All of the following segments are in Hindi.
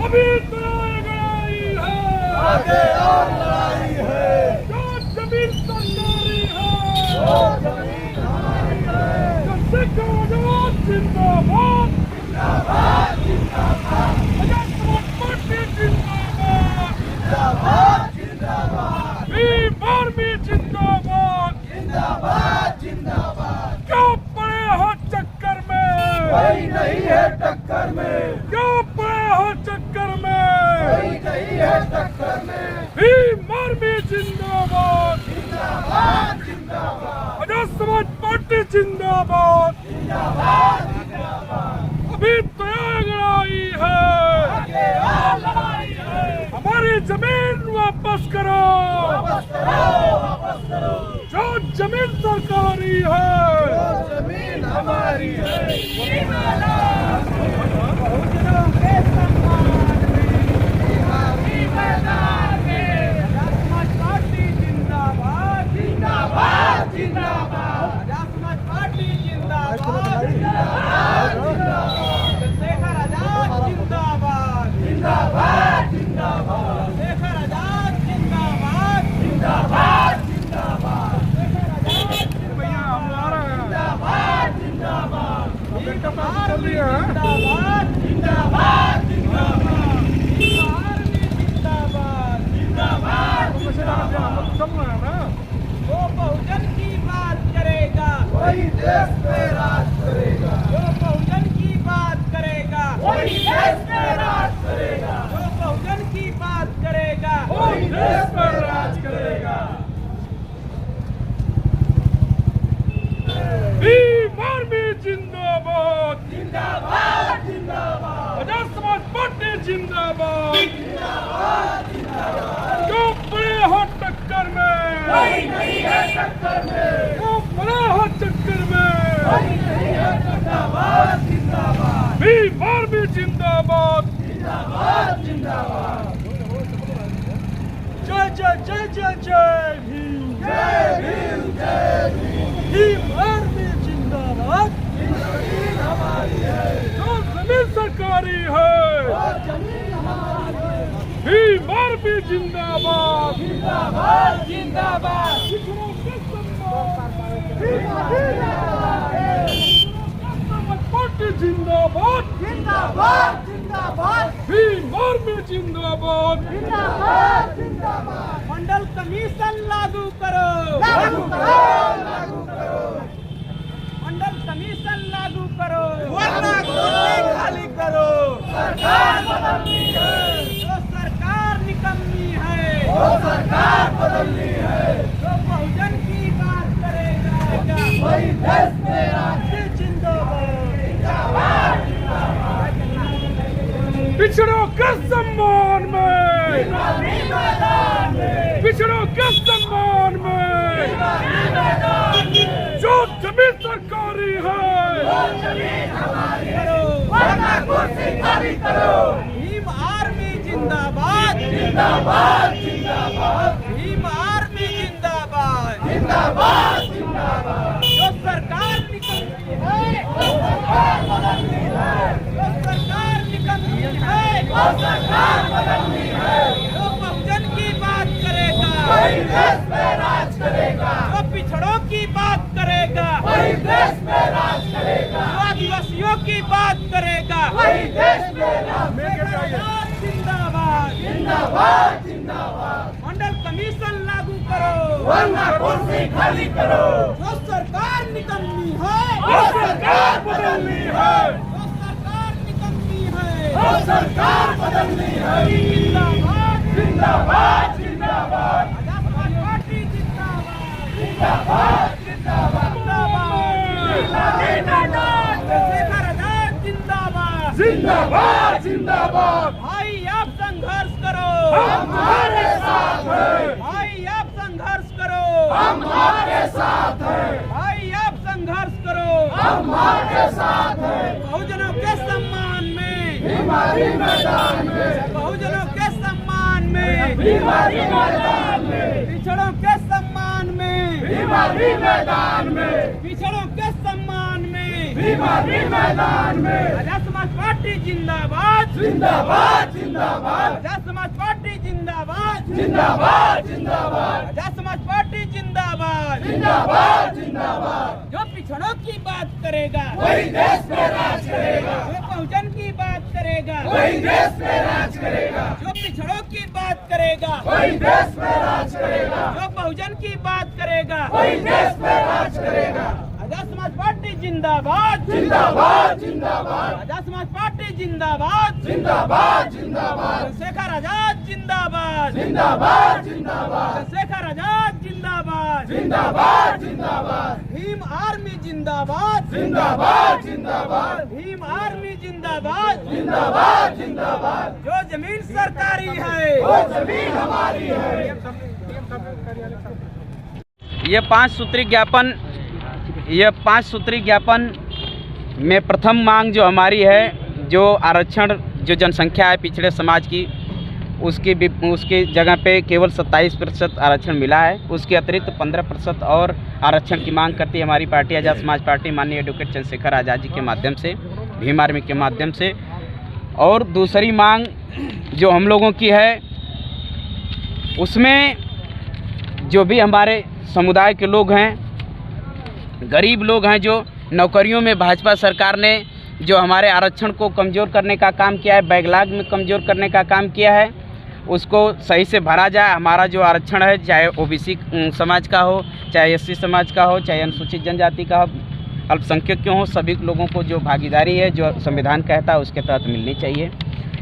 अभी तो लड़ाई है, आगे और लड़ाई है, जो जमीन सरकारी है, जो जमीन हमारी है, जो सिख आजाद जिंदाबाद, जिंदाबाद जिंदाबाद, आजाद समाज पार्टी जिंदाबाद, जिंदाबाद जिंदाबाद, भीम आर्मी जिंदाबाद, जिंदाबाद जिंदाबाद। क्यों पड़े हो चक्कर में, कोई नहीं है टक्कर में, क्यों पड़े हो चक्कर में, कोई नहीं है टक्कर में, भीम आर्मी जिंदाबाद, जिंदाबाद जिंदाबाद, आजाद समाज पार्टी जिंदाबाद, जिंदाबाद जिंदाबाद। अभी तो लड़ाई है, आगे और लड़ाई है, हमारी जमीन वापस करो, वापस करो, वापस करो, जो जमीन सरकारी है, जो जमीन हमारी है। वो बहुजन की बात करेगा, वही देश पे राज करेगा, जो बहुजन की बात करेगा, वही देश पे राज करेगा, जो बहुजन की बात करेगा, वही देश पे राज करेगा। भीम आर्मी जिंदाबाद, जिंदाबाद जिंदाबाद, आजाद समाज पार्टी जिंदाबाद, जिंदाबाद जिंदाबाद। क्यों पड़े हो टक्कर में, कोई नहीं है टक्कर में, क्यों पड़े हो चक्कर में, कोई नहीं है जिंदाबाद जिंदाबाद, भीम आर्मी जिंदाबाद, जिंदाबाद जिंदाबाद। जय जय जय जय जय भीम, जय भीम जय भीम, भीम आर्मी जिंदाबाद, जमीन हमारी है, जो जमीन सरकारी है, जो जमीन हमारी है, भीम आर्मी जिंदाबाद, जिंदाबाद जिंदाबाद, पिछड़ों के सम्मान में, जिंदाबाद समाज पार्टी जिंदाबाद, जिंदाबाद जिंदाबाद, भीम आर्मी जिंदाबाद, जिंदाबाद जिंदाबाद। मंडल कमीशन लागू करो, लागू करो, लागू करो, मंडल कमीशन लागू करो, वरना कुर्सी खाली करो। सरकार बदलनी है, जो सरकार निकम्मी है, वो सरकार बदलनी है, जो बहुजन की बात करेगा, वही देश में राज जिंदाबाद, जिंदाबाद जिंदाबाद। पिछड़ों के सम्मान में, इमामी मैदान में, पिछड़ों के सम्मान में, इमामी मैदान में, जो जमीन सरकारी है, वो जमीन हमारी है, वरना कुर्सी खाली करो। भीम आर्मी जिंदाबाद, जिंदाबाद जिंदाबाद, भीम आर्मी जिंदाबाद, जिंदाबाद जिंदाबाद। जो सरकार निकम्मी है, वो सरकार बदलनी है, जो सरकार निकम्मी है, वो सरकार बदलनी है, जो बहुजन की बात करेगा, वही देश में राज करेगा, जो पिछड़ों की बात करेगा, वही देश में राज करेगा, जो आदिवासियों की बात करेगा, वही देश में राज जिंदाबाद, जिंदाबाद जिंदाबाद। मंडल कमीशन लागू करो, वरना कुर्सी खाली करो। जो सरकार निकम्मी है, वो सरकार बदलनी है, जो सरकार निकम्मी है, वो सरकार बदलनी है, जिंदाबाद, जिंदाबाद जिंदाबाद, आजाद समाज पार्टी जिंदाबाद, जिंदाबाद जिंदाबाद। चंद्रशेखर आजाद जिंदाबाद, जिंदाबाद जिंदाबाद, भाई आप संघर्ष करो, हम तुम्हारे साथ हैं, भाई आप संघर्ष करो, हम आपके साथ हैं, भाई आप संघर्ष करो, हम आपके साथ हैं, बहुजनों के सम्मान में, हमारी मैदान में, बहुजनों के सम्मान में, बीमारी मैदान में, पिछड़ों के सम्मान में, बीमारी मैदान में, पिछड़ों के सम्मान में, बीमारी मैदान में, आजाद समाज पार्टी जिंदाबाद, जिंदाबाद जिंदाबाद आजाद समाज पार्टी जिंदाबाद, जिंदाबाद जिंदाबाद आजाद समाज पार्टी जिंदाबाद। जिंदाबाद जिंदाबाद। जो पिछड़ों की बात करेगा वही देश में राज करेगा, जो बहुजन की बात करेगा वही देश में राज करेगा, जो पिछड़ों की बात करेगा वही देश में राज करेगा, जो बहुजन की बात करेगा वही देश में राज करेगा। आजाद समाज पार्टी जिंदाबाद, जिंदाबाद जिंदाबाद आजाद समाज पार्टी जिंदाबाद, जिंदाबाद जिंदाबाद चंद्रशेखर आजाद जिंदाबाद, जिंदाबाद जिंदाबाद चंद्रशेखर आजाद जिंदाबाद, जिंदाबाद जिंदाबाद भीम आर्मी जिंदाबाद, जिंदाबाद जिंदाबाद भीम आर्मी जिंदाबाद। जिंदाबाद जिंदाबाद। जो जमीन सरकारी है वो जमीन हमारी है। ये पांच सूत्री ज्ञापन में प्रथम मांग जो हमारी है, जो आरक्षण, जो जनसंख्या है पिछड़े समाज की, उसकी जगह पे केवल 27% आरक्षण मिला है। उसके अतिरिक्त 15% और आरक्षण की मांग करती है हमारी पार्टी आजाद समाज पार्टी माननीय एडवोकेट चंद्रशेखर आज़ाद जी के माध्यम से, भीम आर्मी के माध्यम से। और दूसरी मांग जो हम लोगों की है, उसमें जो भी हमारे समुदाय के लोग हैं, गरीब लोग हैं, जो नौकरियों में भाजपा सरकार ने जो हमारे आरक्षण को कमज़ोर करने का काम किया है, बैकलॉग में कमज़ोर करने का काम किया है, उसको सही से भरा जाए। हमारा जो आरक्षण है, चाहे ओबीसी समाज का हो, चाहे एससी समाज का हो, चाहे अनुसूचित जनजाति का हो, अल्पसंख्यक क्यों हो, सभी लोगों को जो भागीदारी है, जो संविधान कहता है, उसके तहत मिलनी चाहिए।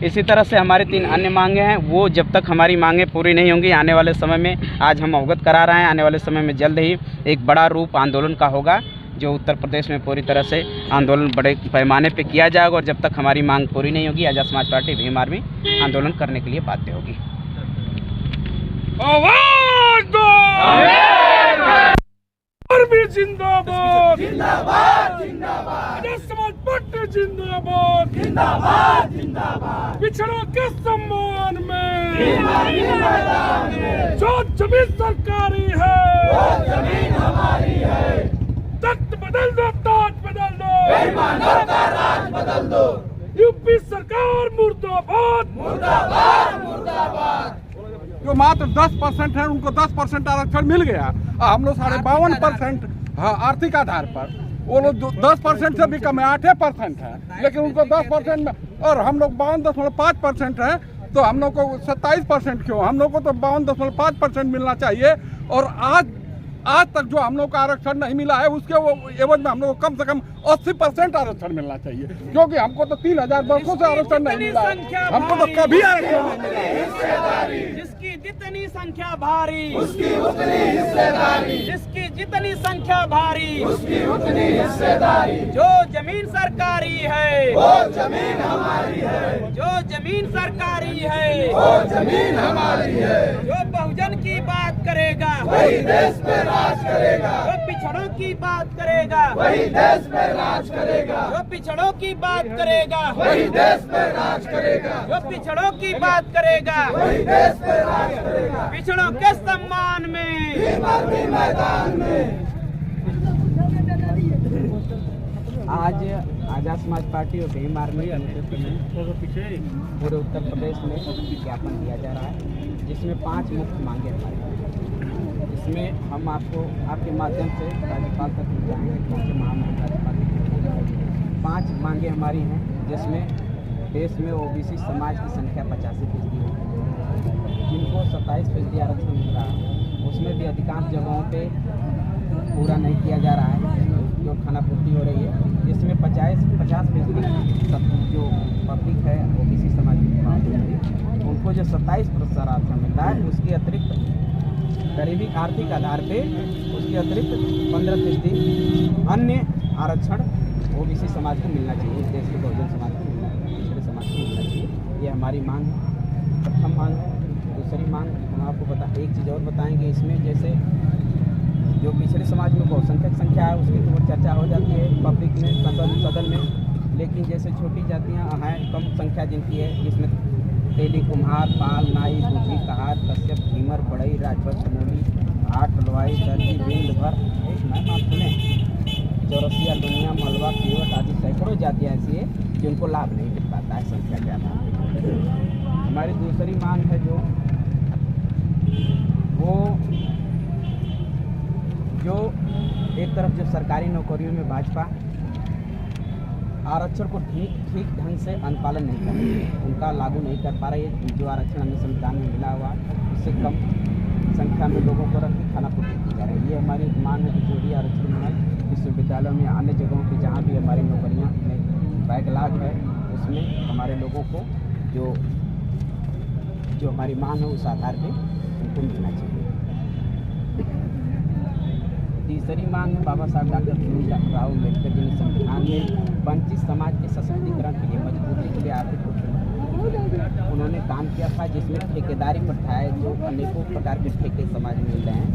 इसी तरह से हमारी 3 अन्य मांगें हैं, वो जब तक हमारी मांगें पूरी नहीं होंगी, आने वाले समय में, आज हम अवगत करा रहे हैं, आने वाले समय में जल्द ही एक बड़ा रूप आंदोलन का होगा, जो उत्तर प्रदेश में पूरी तरह से आंदोलन बड़े पैमाने पे किया जाएगा। और जब तक हमारी मांग पूरी नहीं होगी, आजाद समाज पार्टी भीम आर्मी आंदोलन करने के लिए बाध्य होगी। आवाज दो, आर्मी जिंदाबाद, जिंदाबाद जिंदाबाद, आजाद समाज पार्टी जिंदाबाद, जिंदाबाद जिंदाबाद, पिछड़ों के सम्मान में, बीमारी मैदान में, जो जमीन सरकारी है, वो जमीन हमारी है, तख्त बदल दो, ताज बदल दो, बेईमानों का राज बदल दो, यूपी सरकार मुर्दाबाद, मुर्दाबाद मुर्दाबाद। जो मात्र 10% है, उनको 10% आरक्षण मिल गया। हम लोग 52% आर्थिक आधार पर, वो लोग 10% से भी कम है, 8% है, लेकिन उनको 10% में, और हम लोग 52.5% है, तो हम लोग को 27% क्यों? हम लोग को तो 52.5% मिलना चाहिए। और आज तक जो हम लोग का आरक्षण नहीं मिला है, उसके वो एवज में हम लोग को कम से कम 80% आरक्षण मिलना चाहिए, क्योंकि हमको तो 3000 वर्षों से आरक्षण नहीं मिला है, हमको तो कभी आरक्षण नहीं मिला है। जिसकी जितनी संख्या भारी, उसकी उतनी हिस्सेदारी, जिसकी जितनी संख्या भारी, उसकी उतनी हिस्सेदारी, जो जमीन सरकारी है, वो जमीन हमारी है, जो जमीन सरकारी है, वो जमीन हमारी है, जो बहुजन की बात करेगा वही देश में राज करेगा, जो पिछड़ों की बात करेगा वही देश में राज करेगा, जो पिछड़ों की बात करेगा वही देश में राज करेगा, जो पिछड़ों की बात करेगा वही देश में राज करेगा, पिछड़ों के सम्मान में, बीमारी मैदान में। आज आजाद समाज पार्टी और भीम आर्मी पूरे उत्तर प्रदेश में ज्ञापन दिया जा रहा है, जिसमें 5 मुख्य मांगे हमारी। इसमें हम आपको आपके माध्यम से राज्यपाल तक पहुँचाएंगे, पहुँचे महामहिम राज्यपाल तक। 5 मांगे हमारी हैं, जिसमें देश में ओबीसी समाज की संख्या 85% है, जिनको 27% आरक्षण मिल रहा है, उसमें भी अधिकांश जगहों पे पूरा नहीं किया जा रहा है, जो खानापूर्ति हो रही है। जिसमें 50% जो पब्लिक है ओबीसी समाज की, उनको जो 27% आरक्षण मिल रहा है, उसके अतिरिक्त गरीबी आर्थिक आधार पे उसके अतिरिक्त 15% अन्य आरक्षण ओबीसी समाज को मिलना चाहिए, इस देश के बहुजन समाज को मिलना चाहिए, पिछड़े समाज को मिलना चाहिए। ये हमारी मांग है, प्रथम मांग। दूसरी मांग हम आपको एक चीज़ और बताएंगे, इसमें जैसे जो पिछड़े समाज में बहुसंख्यक संख्या है, उसकी तो चर्चा हो जाती है पब्लिक में, सदन में, लेकिन जैसे छोटी जातियाँ हैं, कम संख्या जिनकी है, जिसमें तेली, कुम्हार, पाल, नाई, बुद्धि, कहार, कश्यप, भीमर, बड़ई, राजभर, चमोली, भाट, हलवाई, दर्जी, बिंद भर, नाम आप सुने, चौरसिया, दुनिया, मलवा, केवट आदि सैकड़ों जातियाँ ऐसी है जिनको लाभ नहीं मिल पाता है संख्या ज़्यादा। हमारी दूसरी मांग है जो एक तरफ जो सरकारी नौकरियों में भाजपा आरक्षण को ठीक ढंग से अनुपालन नहीं कर रही है, उनका लागू नहीं कर पा रही है। जो आरक्षण हमें संविधान में मिला हुआ उससे कम संख्या में लोगों को रख के खाना पूर्ति की जा रही है। ये हमारी मांग है कि जो भी आरक्षण मिला विश्वविद्यालयों में अन्य जगहों पर जहाँ भी हमारी नौकरियाँ में बैकलॉग है उसमें हमारे लोगों को जो हमारी मांग है उस आधार पर उनको मिलना चाहिए। तीसरी मांग है बाबा साहब डॉक्टर भीमराव अम्बेडकर जी ने संविधान में वंचित समाज के सशक्तिकरण के लिए, मजबूती के लिए, आर्थिक रूप से उन्होंने काम किया था, जिसमें ठेकेदारी प्रथा है जो अनेकों प्रकार के ठेके समाज में मिल रहे हैं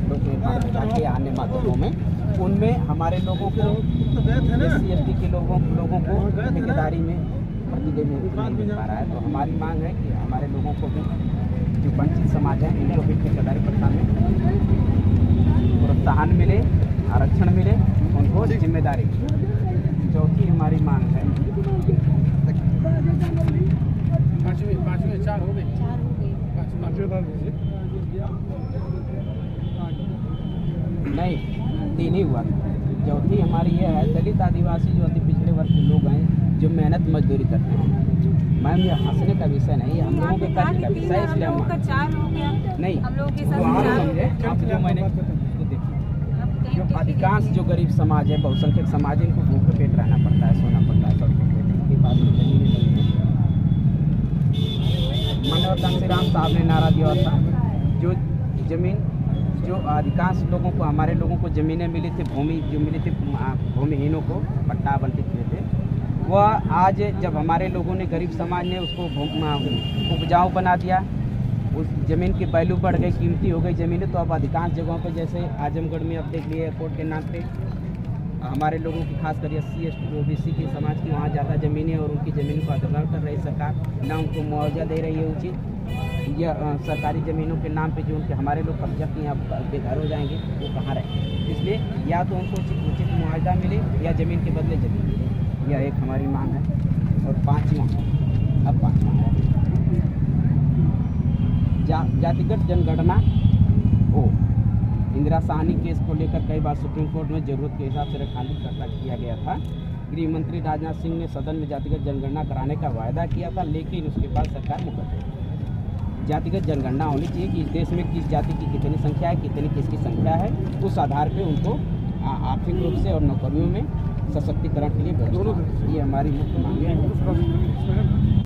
लोक निर्माण विभाग के अन्य माध्यमों में, उनमें हमारे लोगों को SC/ST के लोगों को ठेकेदारी में प्रतिदिन नहीं मिल पा रहा है। तो हमारी मांग है कि हमारे लोगों को भी जो वंचित समाज है इनको भी ठेकेदारी प्रथा में प्रोत्साहन मिले, आरक्षण मिले, उनको जिम्मेदारी मिले। चौथी हमारी मांग है पांचवें चार हो गए। नहीं, तीन ही हुआ। चौथी हमारी ये है दलित आदिवासी जो अति पिछड़े वर्ग के लोग हैं जो मेहनत मजदूरी करते हैं। मैम ये हंसने का विषय नहीं, हम लोगों के कष्ट का विषय है, इसलिए हम नहीं हम लोगों के तो आप साथ समझे। आप जो मैंने उसको देखिए, जो अधिकांश जो गरीब समाज है, बहुसंख्यक समाज है, इनको भूखे पेट रहना पड़ता है, सोना पड़ता है, सड़कों पे इनके पास में जमीन नहीं है। मानव कांशीराम साहब ने नारा दिया था जो जमीन जो अधिकांश लोगों को, हमारे लोगों को ज़मीनें मिली थी, भूमि जो मिली थी भूमिहीनों को पट्टा आवंटित हुए थे, वह आज जब हमारे लोगों ने, गरीब समाज ने उसको उपजाऊ बना दिया, उस ज़मीन की वैल्यू बढ़ गई, कीमती हो गई ज़मीनें, तो अब अधिकांश जगहों पर जैसे आजमगढ़ में अब देख लिए एयरपोर्ट के नाम पे हमारे लोगों की खासकर SC/ST OBC के समाज की वहाँ ज़्यादा ज़मीनें और उनकी ज़मीन को अदखल कर रही सरकार, ना उनको मुआवजा दे रही है उचित, या सरकारी ज़मीनों के नाम पे जो उनके हमारे लोग कब्जा किए यहाँ बेघर हो जाएंगे, वो कहाँ रहे। इसलिए या तो उनको उचित मुआवजा मिले या ज़मीन के बदले ज़मीन मिले, यह एक हमारी मांग है। और पाँचवां है जातिगत जनगणना हो। इंदिरा साहनी केस को लेकर कई बार सुप्रीम कोर्ट में जरूरत के हिसाब से खाली फैसला किया गया था। गृह मंत्री राजनाथ सिंह ने सदन में जातिगत जनगणना कराने का वायदा किया था, लेकिन उसके बाद सरकार मुकर गई। जातिगत जनगणना होनी चाहिए कि इस देश में किस जाति की कितनी संख्या है, कितनी किसकी संख्या है, उस आधार पर उनको आर्थिक रूप से और नौकरियों में सशक्तिकरण के लिए व्यवस्था। ये हमारी मुख्य मांग है।